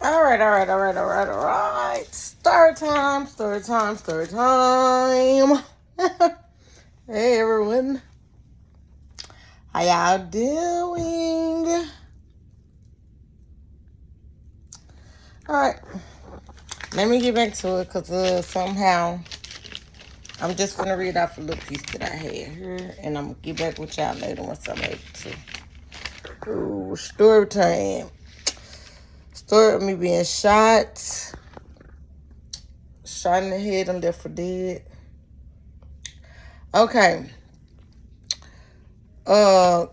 All right, all right, all right, all right, all right. Story time, story time, story time. Hey everyone, how y'all doing? All right, let me get back to it because somehow I'm just gonna read off a little piece that I had here, and I'm gonna get back with y'all later once I'm able to. Ooh, story time. Story of me being shot in the head and left for dead. Okay.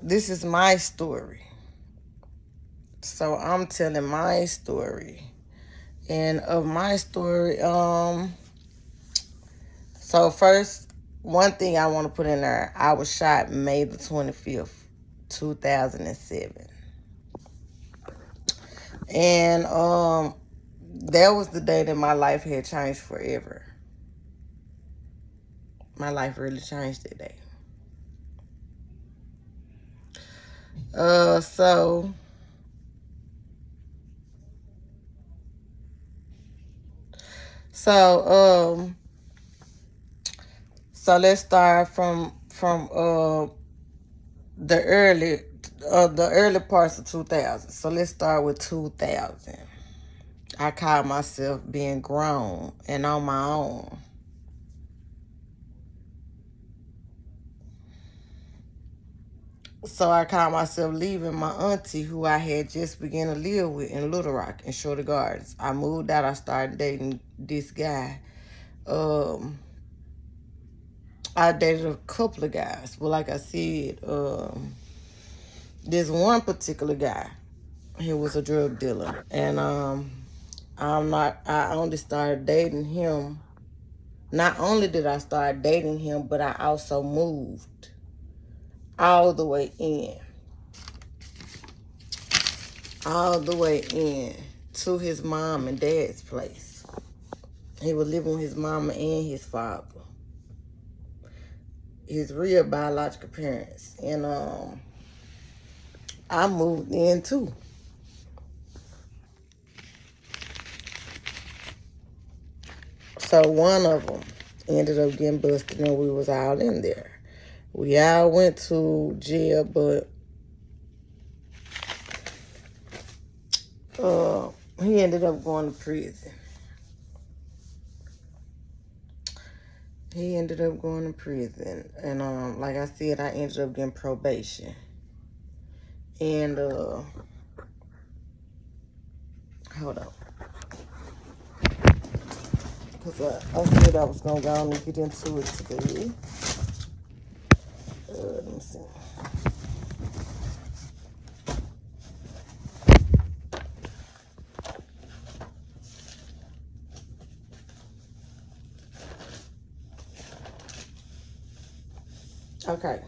This is my story. So I'm telling my story. And of my story, so first, one thing I want to put in there, I was shot May the 25th, 2007. And that was the day that my life had changed forever. My life really changed that day. Uh so so so let's start from the early parts of 2000. So let's start with 2000. I called myself being grown and on my own. So I called myself leaving my auntie who I had just begun to live with in Little Rock in Shorter Gardens. I moved out. I started dating this guy. Um, I dated a couple of guys, but like I said, this one particular guy, he was a drug dealer, and I only started dating him. Not only did I start dating him, but I also moved all the way in, all the way in to his mom and dad's place. He was living with his mama and his father, his real biological parents, and I moved in too. So one of them ended up getting busted, and we was all in there. We all went to jail, but uh, he ended up going to prison. He ended up going to prison, and like I said, I ended up getting probation. And hold on, because I said I was gonna go on and get into it today. Let me see. Okay.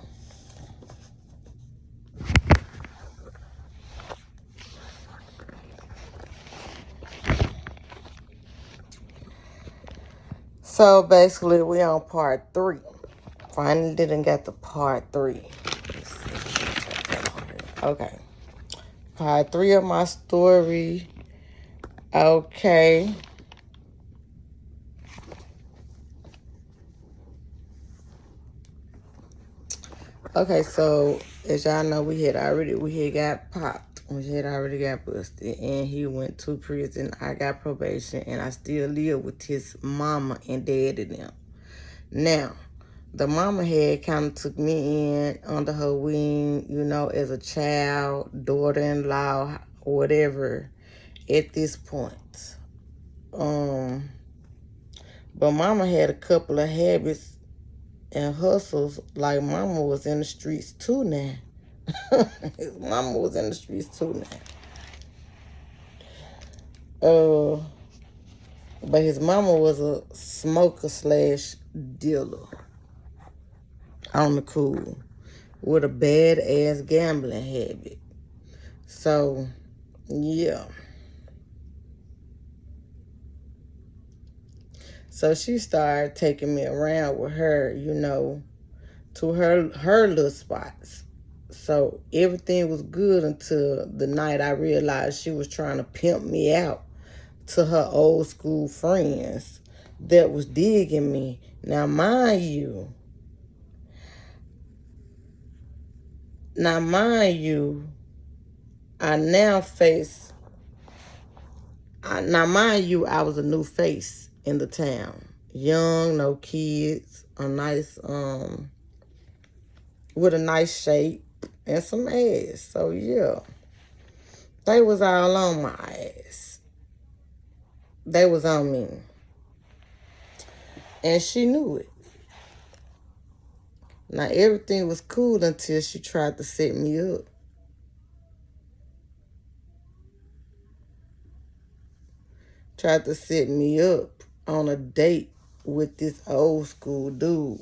So basically, we on part 3. Finally didn't get to part 3. Okay. Part 3 of my story. Okay. Okay, so as y'all know, we had got popped. We had already got busted, and he went to prison. I got probation, and I still live with his mama and dad and them. Now, the mama had kind of took me in under her wing, as a child, daughter-in-law, whatever. At this point, but mama had a couple of habits and hustles. Like mama was in the streets too now. His mama was in the streets too now. But his mama was a smoker slash dealer on the cool with a bad ass gambling habit. So, yeah. So she started taking me around with her, to her little spots. So everything was good until the night I realized she was trying to pimp me out to her old school friends that was digging me. Now, mind you, I now face, now mind you, I was a new face in the town. Young, no kids, a nice, with a nice shape and some ass. So yeah, they was all on my ass. They was on me. And she knew it. Now everything was cool until she tried to set me up. Tried to set me up on a date with this old school dude.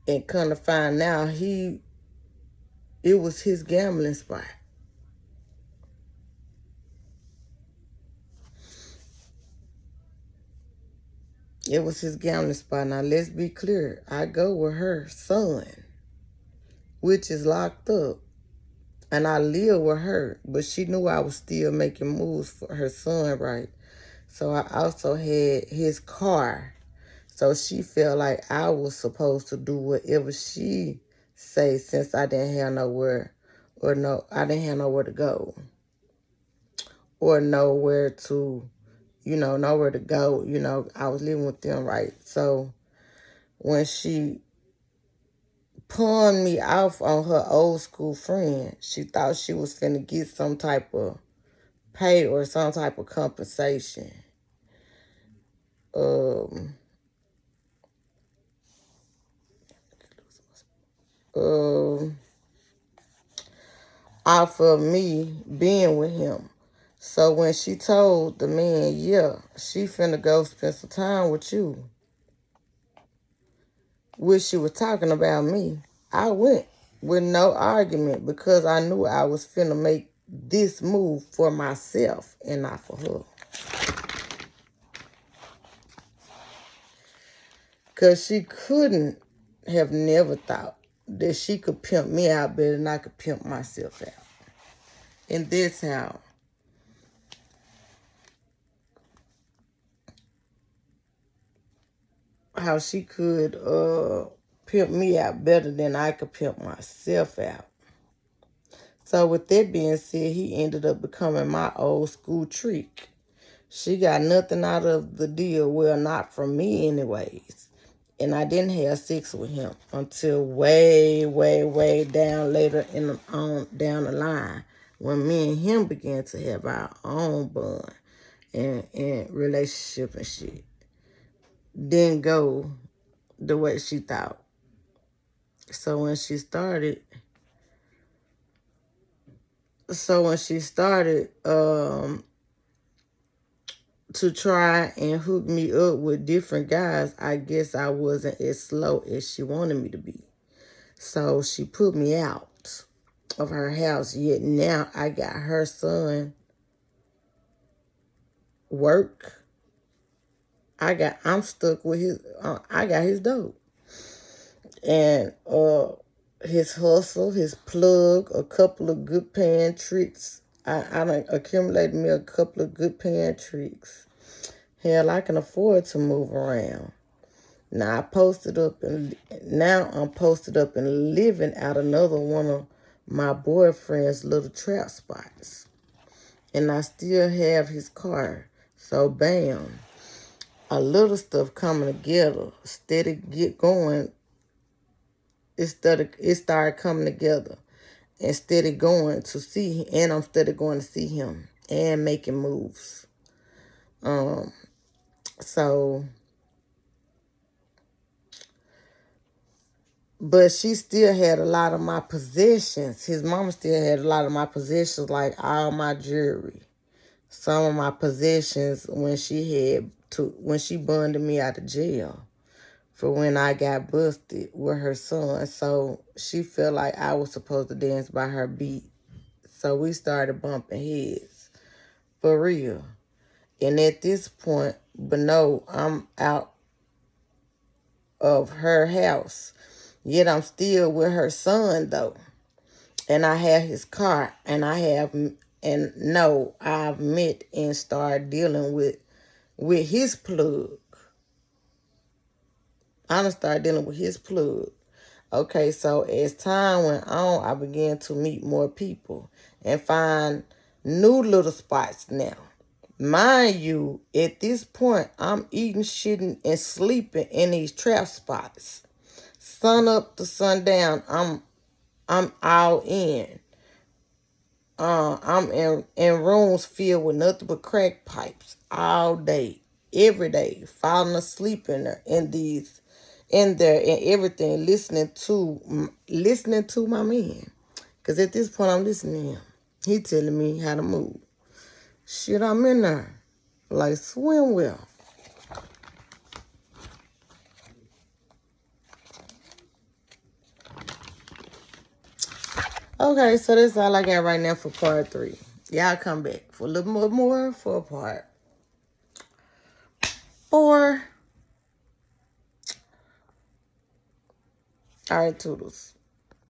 And come to find out it was his gambling spot. It was his gambling spot. Now let's be clear. I go with her son, which is locked up. And I live with her. But she knew I was still making moves for her son, right? So I also had his car. So she felt like I was supposed to do whatever she say, since I didn't have nowhere, I didn't have nowhere to go or nowhere to, nowhere to go. I was living with them, right? So when she pawned me off on her old school friend, she thought she was finna get some type of pay or some type of compensation. Um, um, Off of me being with him. So when she told the man, yeah, she finna go spend some time with you, which she was talking about me, I went with no argument because I knew I was finna make this move for myself and not for her. Because she couldn't have never thought that she could pimp me out better than I could pimp myself out. And that's how she could pimp me out better than I could pimp myself out. So with that being said, he ended up becoming my old school trick. She got nothing out of the deal, well, not from me anyways. And I didn't have sex with him until way, way, way down later down the line, when me and him began to have our own bond and relationship and shit. Didn't go the way she thought. So when she started to try and hook me up with different guys, I guess I wasn't as slow as she wanted me to be. So she put me out of her house. Yet now I got her son work. I'm stuck with I got his dope. And his hustle, his plug, a couple of good paying tricks. I done accumulated me a couple of good paying tricks. Hell, I can afford to move around. Now I'm posted up and living out another one of my boyfriend's little trap spots. And I still have his car. So bam, a little stuff coming together. Steady get going. It started coming together. And steady going to see, and I'm steady going to see him and making moves. So, but she still had a lot of my possessions. His mama still had a lot of my possessions, like all my jewelry. Some of my possessions when she bonded me out of jail for when I got busted with her son. So she felt like I was supposed to dance by her beat. So we started bumping heads. For real. And at this point, but no, I'm out of her house. Yet I'm still with her son though. And I have his car, and And no, I've met and started dealing with his plug. I done started dealing with his plug. Okay, so as time went on, I began to meet more people and find new little spots now. Mind you, at this point, I'm eating, shitting, and sleeping in these trap spots. Sun up to sundown, I'm all in. I'm in rooms filled with nothing but crack pipes all day, every day, falling asleep in there and everything, listening to my man. Cause at this point I'm listening to him. He telling me how to move. Shit, I'm in there like swim well. Okay, so that's all I got right now for part 3. Y'all come back for a little bit more for part 4. All right, toodles.